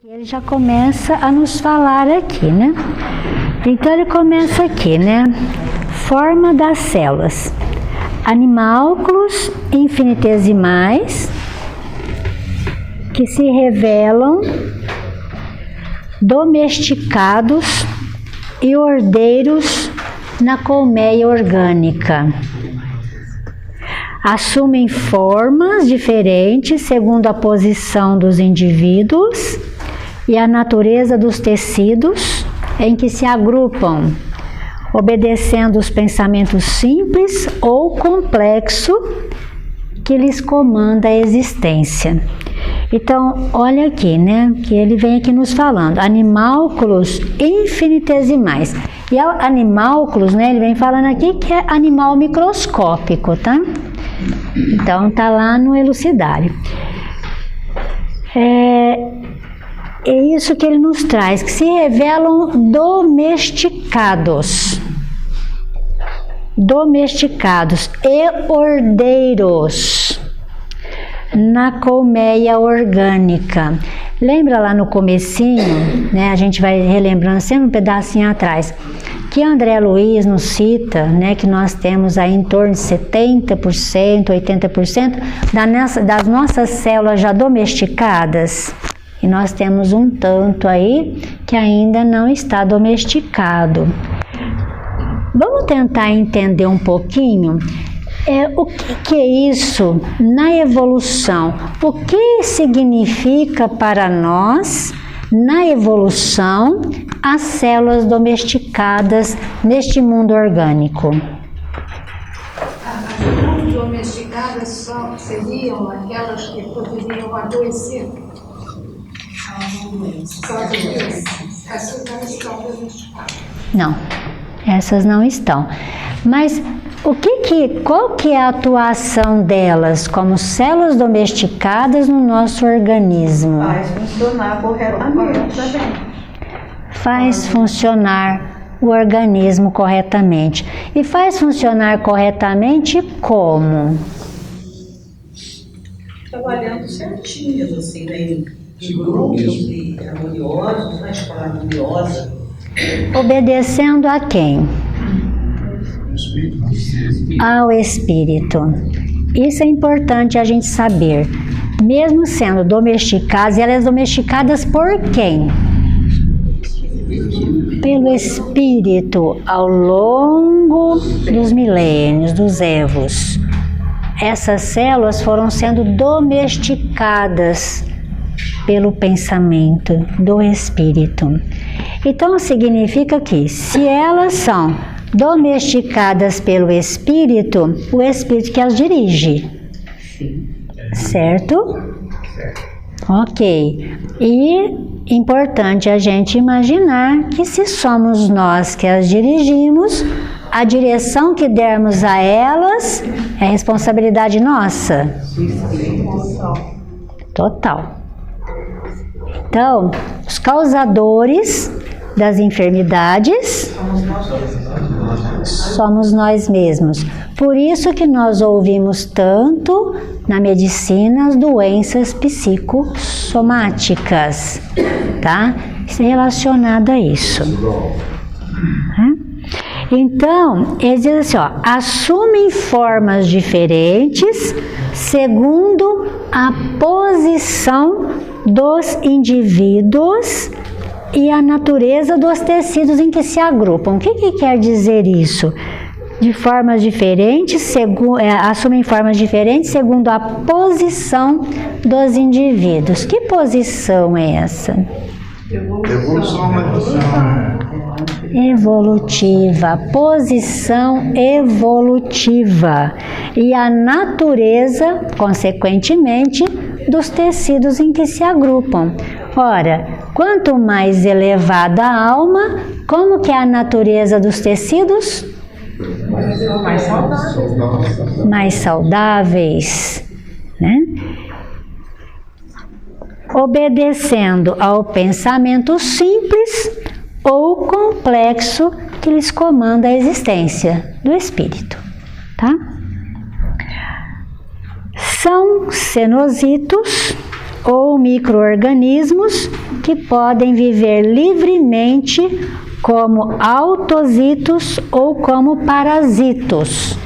Ele já começa a nos falar aqui, né? Então ele começa aqui, né? Forma das células. Animálculos infinitesimais que se revelam domesticados e ordeiros na colmeia orgânica. Assumem formas diferentes segundo a posição dos indivíduos e a natureza dos tecidos em que se agrupam, obedecendo os pensamentos simples ou complexo que lhes comanda a existência. Então, olha aqui, né, que ele vem aqui nos falando, animálculos infinitesimais. E animálculos, né, ele vem falando aqui que é animal microscópico, tá? Então, tá lá no elucidário. É isso que ele nos traz, que se revelam domesticados e ordeiros na colmeia orgânica. Lembra lá no comecinho, né, a gente vai relembrando sempre um pedacinho atrás, que André Luiz nos cita, né, que nós temos aí em torno de 70%, 80% das nossas células já domesticadas. E nós temos um tanto aí que ainda não está domesticado. Vamos tentar entender um pouquinho o que é isso na evolução. O que significa para nós, na evolução, as células domesticadas neste mundo orgânico? As células domesticadas só seriam aquelas que poderiam adoecer. Essas não estão domesticadas. Não, essas não estão. Mas qual que é a atuação delas como células domesticadas no nosso organismo? Faz funcionar corretamente também. Faz funcionar o organismo corretamente. E faz funcionar corretamente como? Trabalhando certinho, assim, né? De grupos harmoniosos, na escola harmoniosa. Obedecendo a quem? Ao Espírito. Isso é importante a gente saber. Mesmo sendo domesticadas, elas são domesticadas por quem? Pelo Espírito, ao longo dos milênios, dos evos. Essas células foram sendo domesticadas pelo pensamento do Espírito. Então significa que se elas são domesticadas pelo Espírito, o Espírito que as dirige. Certo? Ok. E importante a gente imaginar que se somos nós que as dirigimos, a direção que dermos a elas é responsabilidade nossa. Total. Então, os causadores das enfermidades somos nós mesmos. Por isso que nós ouvimos tanto na medicina as doenças psicossomáticas, tá? Isso é relacionado a isso. Então, eles dizem assim, ó, assumem formas diferentes segundo a posição dos indivíduos e a natureza dos tecidos em que se agrupam. O que quer dizer isso? De formas diferentes, assumem formas diferentes segundo a posição dos indivíduos. Que posição é essa? Evolutiva, posição evolutiva. E a natureza, consequentemente, dos tecidos em que se agrupam. Ora, quanto mais elevada a alma, como que é a natureza dos tecidos? Mais saudáveis, né? Obedecendo ao pensamento simples ou complexo que lhes comanda a existência do espírito, tá? São cenositos ou micro-organismos que podem viver livremente como autozitos ou como parasitos.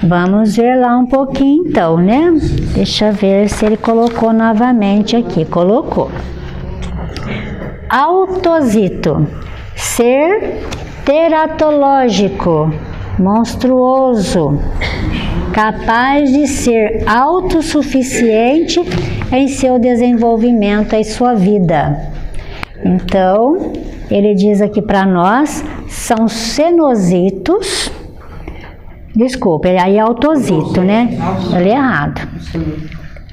Vamos ver lá um pouquinho então, né? Deixa eu ver se ele colocou novamente aqui. Colocou. Autozito, ser teratológico, monstruoso, capaz de ser autossuficiente em seu desenvolvimento e sua vida. Então, ele diz aqui para nós, são cenositos. Desculpa, aí é autozito, né? Eu li errado.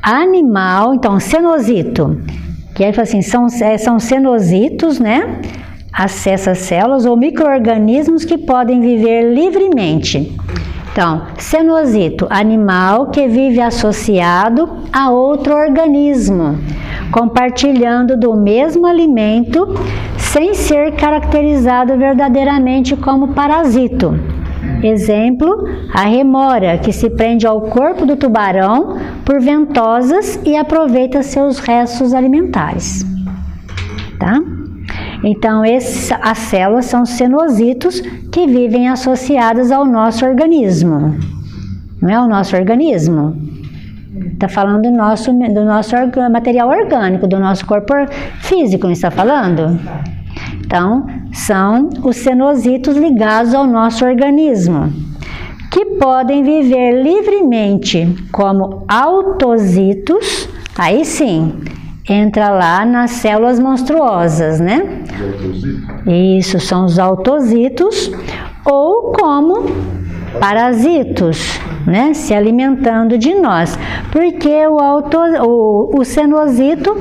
Animal, então, cenosito, que aí fala assim, são cenositos, né? Essas células ou micro-organismos que podem viver livremente. Então, cenosito, animal que vive associado a outro organismo, compartilhando do mesmo alimento, sem ser caracterizado verdadeiramente como parasito. Exemplo, a remora, que se prende ao corpo do tubarão por ventosas e aproveita seus restos alimentares. Tá? Então, as células são cenositos que vivem associadas ao nosso organismo. Não é o nosso organismo? Está falando do nosso material orgânico, do nosso corpo físico, não está falando? Então, são os cenositos ligados ao nosso organismo, que podem viver livremente como autozitos, aí sim, entra lá nas células monstruosas, né? Isso, são os autozitos, ou como parasitos, né? Se alimentando de nós, porque o cenosito,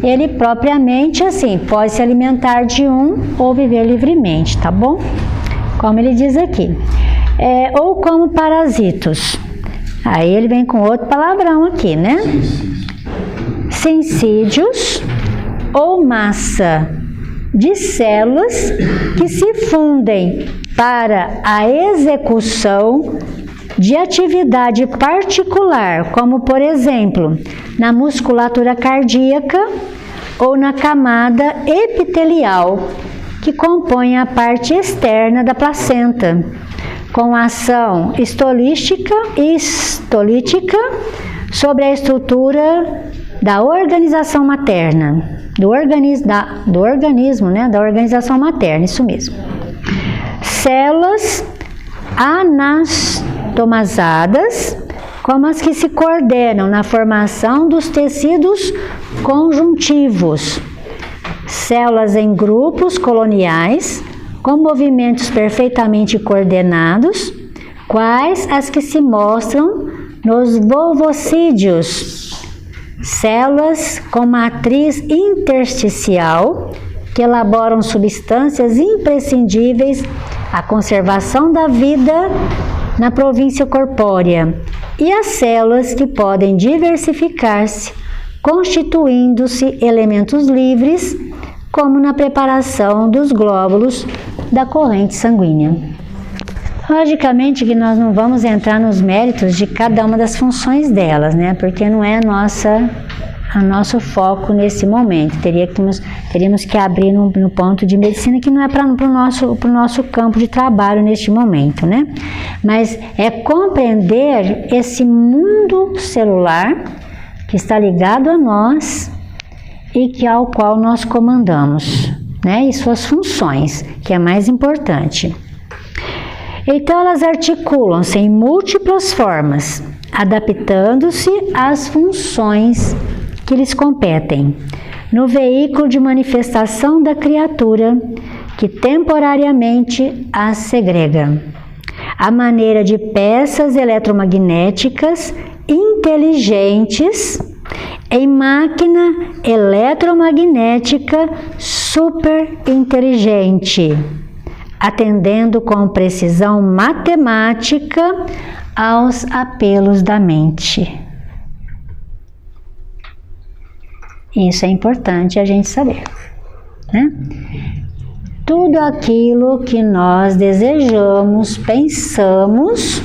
ele propriamente assim, pode se alimentar de um ou viver livremente, tá bom? Como ele diz aqui. Ou como parasitos. Aí ele vem com outro palavrão aqui, né? Sincídios ou massa de células que se fundem para a execução de atividade particular, como por exemplo, na musculatura cardíaca ou na camada epitelial, que compõe a parte externa da placenta, com ação histolítica e histolítica sobre a estrutura da organização materna, do organismo, né? Da organização materna, isso mesmo. Células anastomosadas, como as que se coordenam na formação dos tecidos conjuntivos. Células em grupos coloniais, com movimentos perfeitamente coordenados, quais as que se mostram nos volvocídeos. Células com matriz intersticial, que elaboram substâncias imprescindíveis à conservação da vida na província corpórea, e as células que podem diversificar-se, constituindo-se elementos livres, como na preparação dos glóbulos da corrente sanguínea. Logicamente que nós não vamos entrar nos méritos de cada uma das funções delas, né? Porque não é nosso foco nesse momento. Teríamos que abrir no ponto de medicina, que não é para o nosso campo de trabalho neste momento, né? Mas é compreender esse mundo celular que está ligado a nós e ao qual nós comandamos, né? E suas funções, que é mais importante. Então, elas articulam-se em múltiplas formas, adaptando-se às funções que lhes competem, no veículo de manifestação da criatura, que temporariamente as segrega, à maneira de peças eletromagnéticas inteligentes em máquina eletromagnética superinteligente, atendendo com precisão matemática aos apelos da mente. Isso é importante a gente saber, né? Tudo aquilo que nós desejamos, pensamos,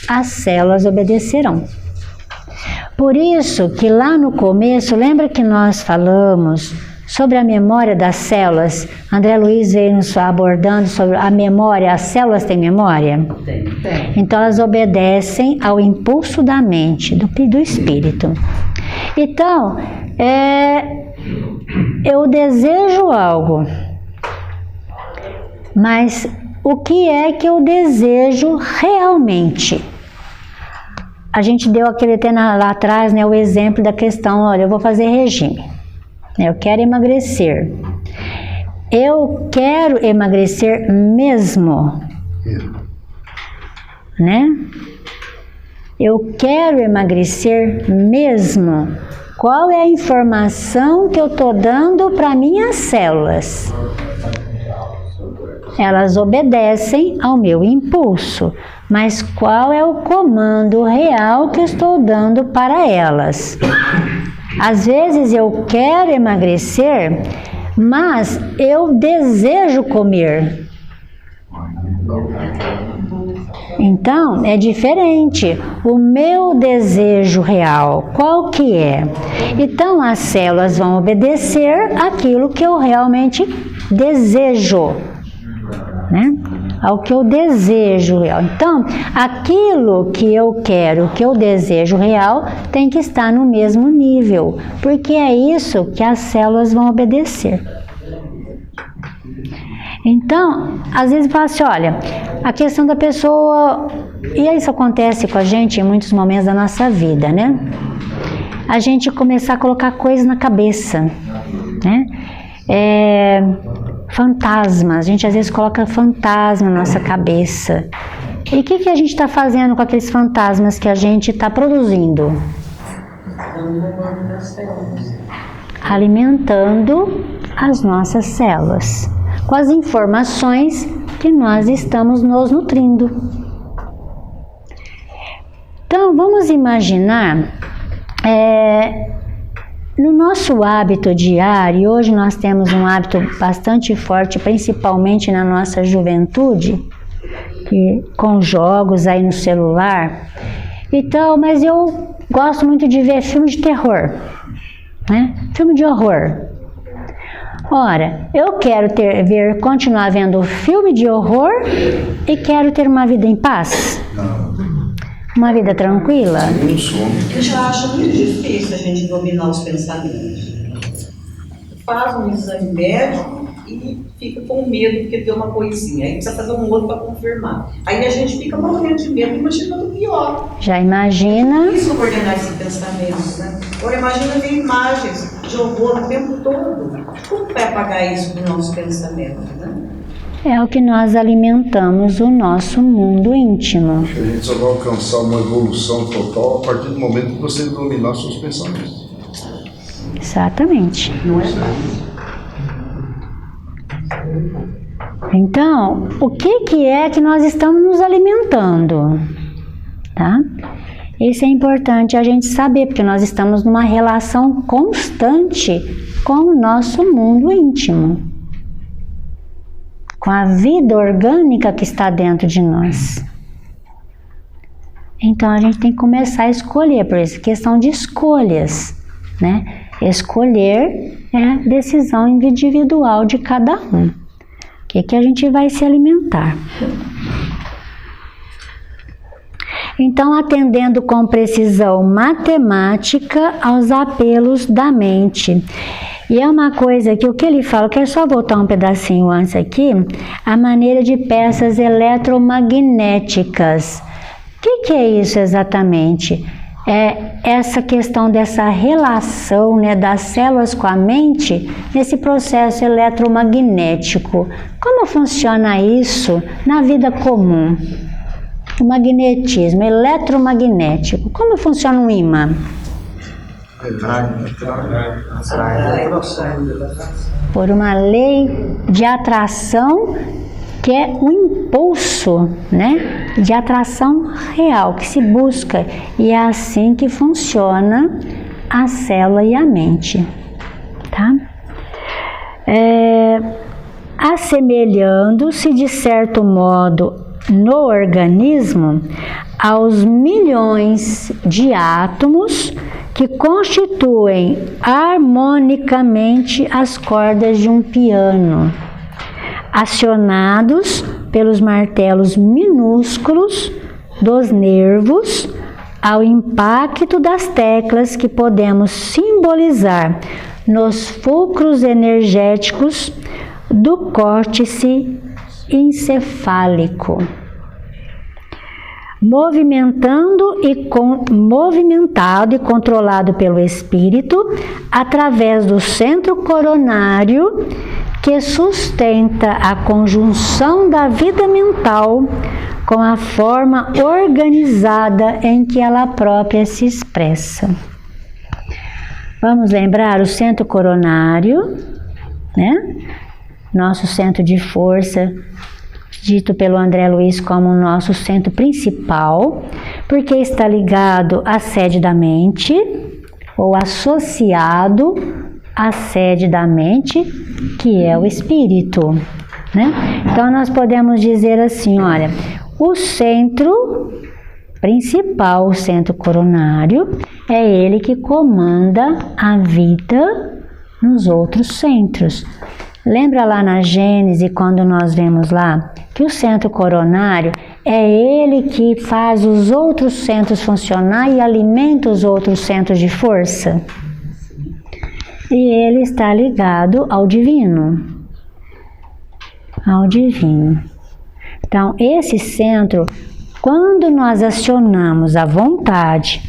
as células obedecerão. Por isso que lá no começo, lembra que nós falamos sobre a memória das células? André Luiz veio nos abordando sobre a memória. As células têm memória? Tem. Então elas obedecem ao impulso da mente, do espírito. Então, eu desejo algo, mas o que é que eu desejo realmente? A gente deu aquele tema lá atrás, né, o exemplo da questão, olha, eu vou fazer regime, eu quero emagrecer. Eu quero emagrecer mesmo, né? Eu quero emagrecer mesmo. Qual é a informação que eu estou dando para minhas células? Elas obedecem ao meu impulso, mas qual é o comando real que eu estou dando para elas? Às vezes eu quero emagrecer, mas eu desejo comer. Então, é diferente. O meu desejo real, qual que é? Então, as células vão obedecer aquilo que eu realmente desejo, né? Ao que eu desejo real. Então, aquilo que eu quero, que eu desejo real, tem que estar no mesmo nível, porque é isso que as células vão obedecer. Então, às vezes fala assim, olha, a questão da pessoa, e isso acontece com a gente em muitos momentos da nossa vida, né? A gente começar a colocar coisas na cabeça, né? Fantasmas, a gente às vezes coloca fantasma na nossa cabeça. E o que a gente está fazendo com aqueles fantasmas que a gente está produzindo? Alimentando as nossas células com as informações que nós estamos nos nutrindo. Então, vamos imaginar, no nosso hábito diário, hoje nós temos um hábito bastante forte, principalmente na nossa juventude, com jogos aí no celular. Então, mas eu gosto muito de ver filme de terror, né? Filme de horror. Ora, eu quero continuar vendo filme de horror e quero ter uma vida em paz? Uma vida tranquila? Eu já acho muito difícil a gente dominar os pensamentos. Faz um exame médico e fica com medo porque tem uma coisinha. Aí precisa fazer um outro para confirmar. Aí a gente fica morrendo de medo, imaginando o pior. Já imagina? Isso coordenar esses pensamentos, né? Agora imagina ver imagens de horror o tempo todo. Como vai apagar isso do nosso pensamento, né? É o que nós alimentamos o nosso mundo íntimo. A gente só vai alcançar uma evolução total a partir do momento que você dominar seus pensamentos. Exatamente. Não é fácil. Então, o que é que nós estamos nos alimentando? Tá? Isso é importante a gente saber, porque nós estamos numa relação constante com o nosso mundo íntimo, com a vida orgânica que está dentro de nós. Então a gente tem que começar a escolher, por isso, questão de escolhas, né? Escolher é decisão individual de cada um. O que a gente vai se alimentar? Então, atendendo com precisão matemática aos apelos da mente. E é uma coisa que o que ele fala, eu quero só voltar um pedacinho antes aqui, a maneira de peças eletromagnéticas. O que é isso exatamente? É essa questão dessa relação, né, das células com a mente nesse processo eletromagnético. Como funciona isso na vida comum? O magnetismo, eletromagnético. Como funciona um ímã? Por uma lei de atração que é um impulso, né, de atração real que se busca, e é assim que funciona a célula e a mente, tá? Assemelhando-se de certo modo no organismo aos milhões de átomos que constituem harmonicamente as cordas de um piano, acionados pelos martelos minúsculos dos nervos ao impacto das teclas que podemos simbolizar nos fulcros energéticos do córtice encefálico, movimentado e controlado pelo espírito através do centro coronário, que sustenta a conjunção da vida mental com a forma organizada em que ela própria se expressa. Vamos lembrar o centro coronário, né? Nosso centro de força, dito pelo André Luiz como o nosso centro principal, porque está ligado à sede da mente, ou associado à sede da mente, que é o espírito, né? Então nós podemos dizer assim, olha, o centro principal, o centro coronário, é ele que comanda a vida nos outros centros. Lembra lá na Gênese, quando nós vemos lá, que o centro coronário é ele que faz os outros centros funcionar e alimenta os outros centros de força? E ele está ligado ao divino. Ao divino. Então, esse centro, quando nós acionamos a vontade,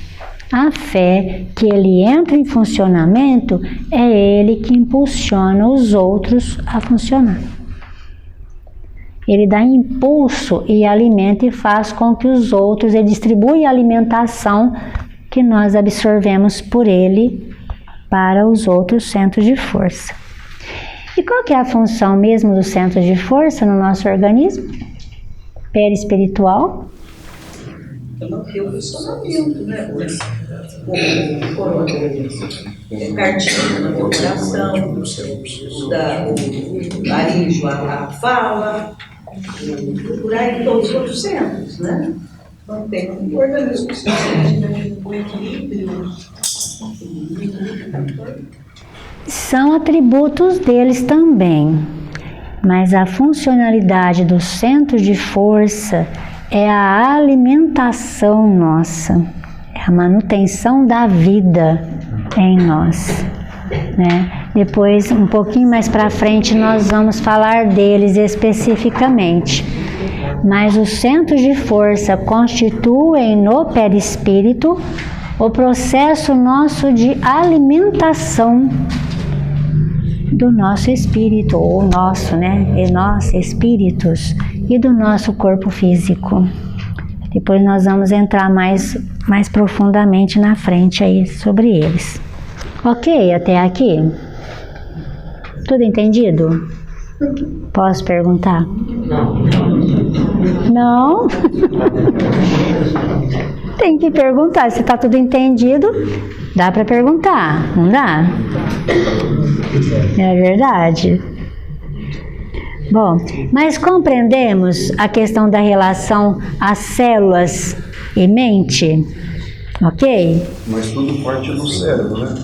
a fé, que ele entra em funcionamento, é ele que impulsiona os outros a funcionar. Ele dá impulso e alimenta e faz com que os outros, ele distribui a alimentação que nós absorvemos por ele para os outros centros de força. E qual que é a função mesmo do centro de força no nosso organismo? Perispiritual? Manter o funcionamento, né? O coronel, o cardíaco, o coração, o laríngeo, a fala, por aí todos os outros centros, né? Mantém o organismo com equilíbrio. São atributos deles também, mas a funcionalidade do centro de força é a alimentação nossa, é a manutenção da vida em nós, né? Depois, um pouquinho mais para frente, nós vamos falar deles especificamente. Mas os centros de força constituem no perispírito o processo nosso de alimentação do nosso espírito, ou nosso, né? E nós, espíritos, e do nosso corpo físico. Depois nós vamos entrar mais profundamente na frente aí sobre eles. Ok, até aqui? Tudo entendido? Posso perguntar? Não? Tem que perguntar. Se está tudo entendido, dá para perguntar, não dá? É verdade. Bom, mas compreendemos a questão da relação às células e mente? Ok? Mas tudo parte do cérebro, né?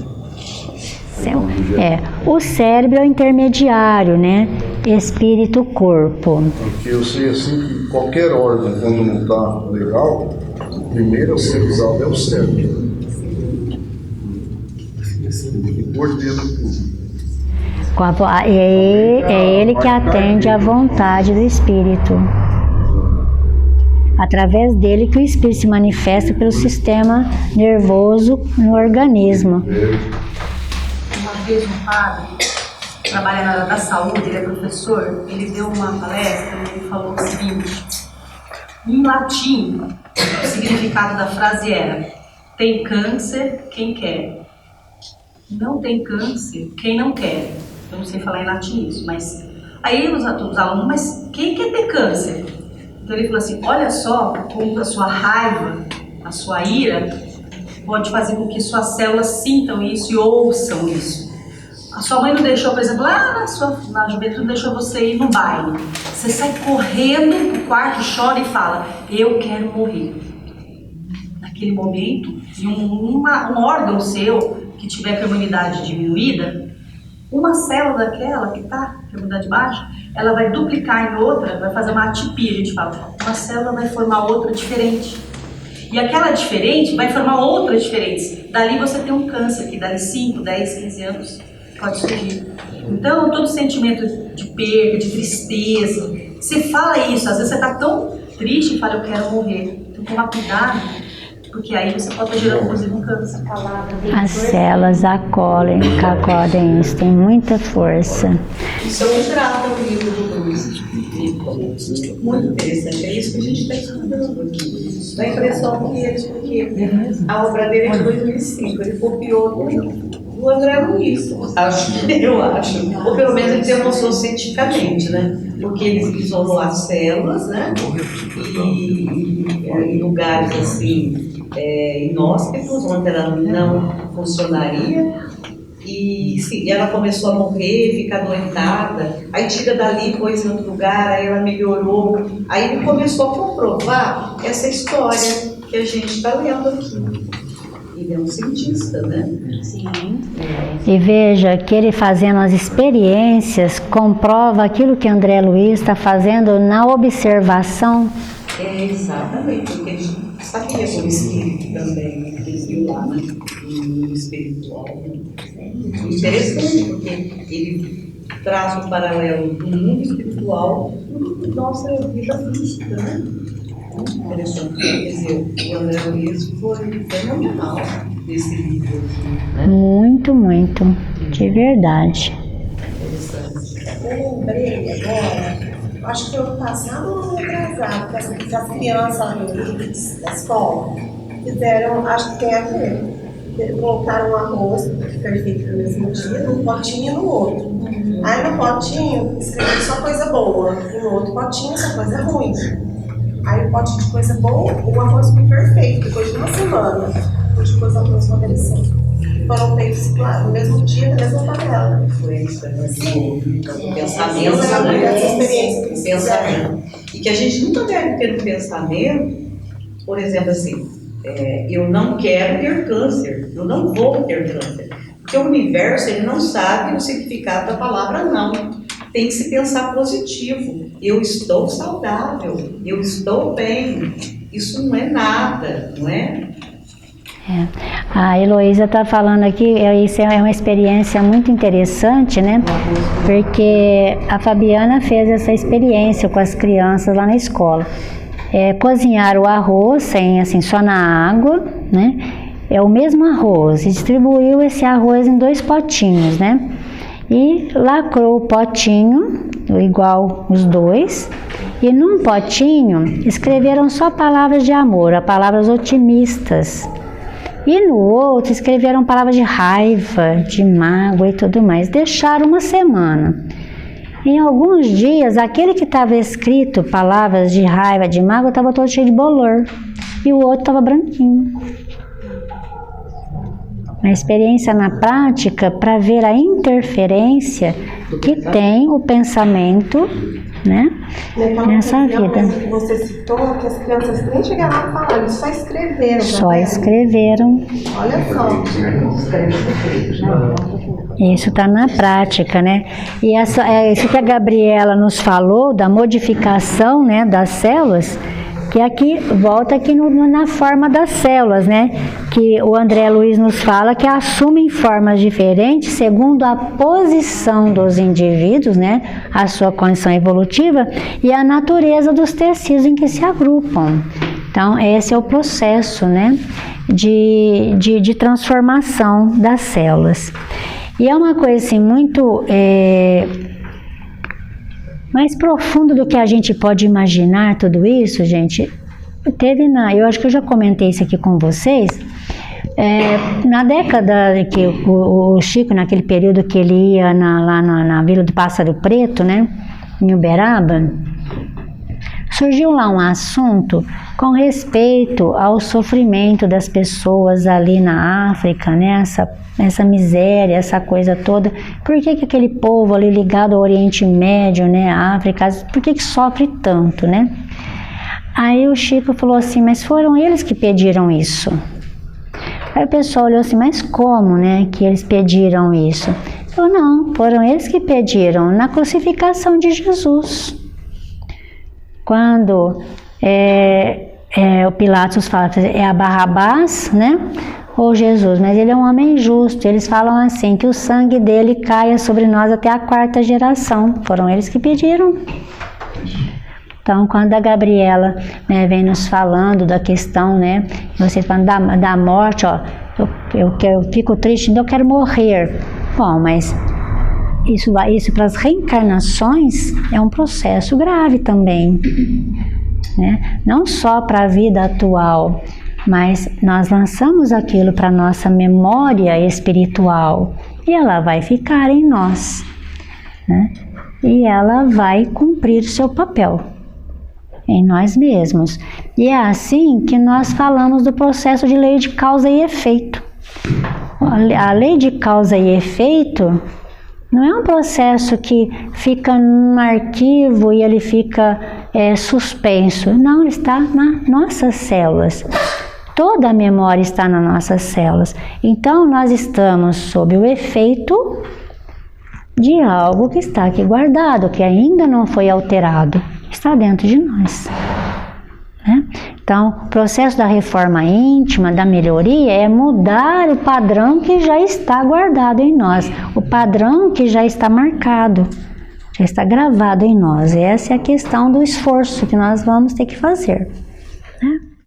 O cérebro é o intermediário, né? Espírito-corpo. Porque eu sei assim que qualquer órgão, quando não está legal, o primeiro a ser usado é o cérebro. Tem que pôr dentro tudo. É ele que atende à vontade do Espírito. Através dele que o Espírito se manifesta pelo sistema nervoso no organismo. Uma vez um padre, trabalha na área da saúde, ele é professor, ele deu uma palestra e ele falou o seguinte: em latim, o significado da frase era: tem câncer quem quer, não tem câncer quem não quer. Eu não sei falar em latim isso, mas aí os alunos, mas quem quer ter câncer? Então ele falou assim: olha só como a sua raiva, a sua ira pode fazer com que suas células sintam isso e ouçam isso. A sua mãe não deixou, por exemplo, lá na juventude, deixou você ir no baile. Você sai correndo pro quarto, chora e fala: eu quero morrer. naquele momento, e um órgão seu que tiver com a imunidade diminuída, uma célula daquela que está com a imunidade baixa, ela vai duplicar em outra, vai fazer uma atipia, a gente fala. Uma célula vai formar outra diferente. E aquela diferente vai formar outra diferente. Dali você tem um câncer, que dali 5, 10, 15 anos pode surgir. Então, todo sentimento de perda, de tristeza, você fala isso, às vezes você está tão triste e fala, eu quero morrer. Então, toma cuidado, porque aí você pode estar gerando, inclusive, um câncer. As células acodem isso, tem muita força. Isso é um trata o livro do Bruce. Muito interessante, é isso que a gente está estudando aqui. Dá a impressão que ele, porque a obra dele é de 2005, ele copiou do André Luiz, eu acho. Ou pelo menos ele demonstrou cientificamente, né? Porque ele isolou as células, né? E em lugares assim, inóspitos, onde ela não funcionaria. E ela começou a morrer, ficar adoentada, aí tira dali, pôs em outro lugar, aí ela melhorou. Aí ele começou a comprovar essa história que a gente está lendo aqui. Ele é um cientista, né? Sim. E veja que ele fazendo as experiências comprova aquilo que André Luiz está fazendo na observação. Exatamente, porque ele sabia sobre espírito também, ele viu lá, né? No espiritual. Interessante, porque ele traz um paralelo do mundo espiritual com nossa vida física, né? Muito interessante. Quer dizer, o André Luiz foi fenomenal nesse livro aqui, né? Muito, muito, de verdade. Interessante. Eu lembrei agora, acho que ano passado ou ano retrasado, que as crianças da escola fizeram, acho que tem a ver. Colocaram um arroz perfeito no mesmo dia, num potinho e no outro. Aí no potinho escreveram só coisa boa, e no outro potinho só coisa ruim. Aí o potinho de coisa boa, o arroz foi perfeito, depois de uma semana, depois de coisa ruim apodreceu. Foram feitos no mesmo dia, na mesma panela. Influência, né? Sim. Pensamento, pensamento. E que a gente nunca deve ter um pensamento, por exemplo, assim, eu não quero ter câncer, eu não vou ter câncer. Porque o universo, ele não sabe o significado da palavra não. Tem que se pensar positivo. Eu estou saudável, eu estou bem. Isso não é nada, não é? A Heloísa está falando aqui, isso é uma experiência muito interessante, né? Porque a Fabiana fez essa experiência com as crianças lá na escola. Cozinhar o arroz sem, assim, só na água, né? É o mesmo arroz, e distribuiu esse arroz em 2 potinhos, né? E lacrou o potinho, igual os 2, e num potinho escreveram só palavras de amor, palavras otimistas. E no outro escreveram palavras de raiva, de mágoa e tudo mais. Deixaram uma semana. Em alguns dias, aquele que estava escrito palavras de raiva, de mágoa, estava todo cheio de bolor. E o outro estava branquinho. Uma experiência na prática para ver a interferência que tem o pensamento, né, nessa vida. Que você citou, que as crianças nem chegaram a falar, eles só escreveram. Só escreveram. Olha só. Isso está na prática, né? E isso que a Gabriela nos falou, da modificação, né, das células, que aqui, volta aqui na forma das células, né? Que o André Luiz nos fala que assumem formas diferentes segundo a posição dos indivíduos, né? A sua condição evolutiva e a natureza dos tecidos em que se agrupam. Então, esse é o processo, né? De transformação das células. E é uma coisa assim muito mais profundo do que a gente pode imaginar tudo isso, gente. Eu acho que eu já comentei isso aqui com vocês. Na década que o Chico, naquele período que ele ia lá na Vila do Pássaro Preto, né, em Uberaba, surgiu lá um assunto com respeito ao sofrimento das pessoas ali na África, né? Essa miséria, essa coisa toda. Por que aquele povo ali ligado ao Oriente Médio, né, a África, por que sofre tanto, né? Aí o Chico falou assim, mas foram eles que pediram isso. Aí o pessoal olhou assim, mas como, né, que eles pediram isso? Ele falou, não, foram eles que pediram na crucificação de Jesus. Quando o Pilatos fala, é a Barrabás, né, ou Jesus, mas ele é um homem justo. Eles falam assim, que o sangue dele caia sobre nós até a 4ª geração. Foram eles que pediram. Então, quando a Gabriela, né, vem nos falando da questão, né, você falando da morte, ó, eu fico triste, eu quero morrer. Bom, mas isso para as reencarnações é um processo grave também, né? Não só para a vida atual, mas nós lançamos aquilo para a nossa memória espiritual e ela vai ficar em nós, né? E ela vai cumprir o seu papel em nós mesmos. E é assim que nós falamos do processo de lei de causa e efeito. A lei de causa e efeito não é um processo que fica num arquivo e ele fica suspenso. Não, ele está nas nossas células. Toda a memória está nas nossas células. Então, nós estamos sob o efeito de algo que está aqui guardado, que ainda não foi alterado. Está dentro de nós, né? Então, o processo da reforma íntima, da melhoria, é mudar o padrão que já está guardado em nós, o padrão que já está marcado, já está gravado em nós. Essa é a questão do esforço que nós vamos ter que fazer, né?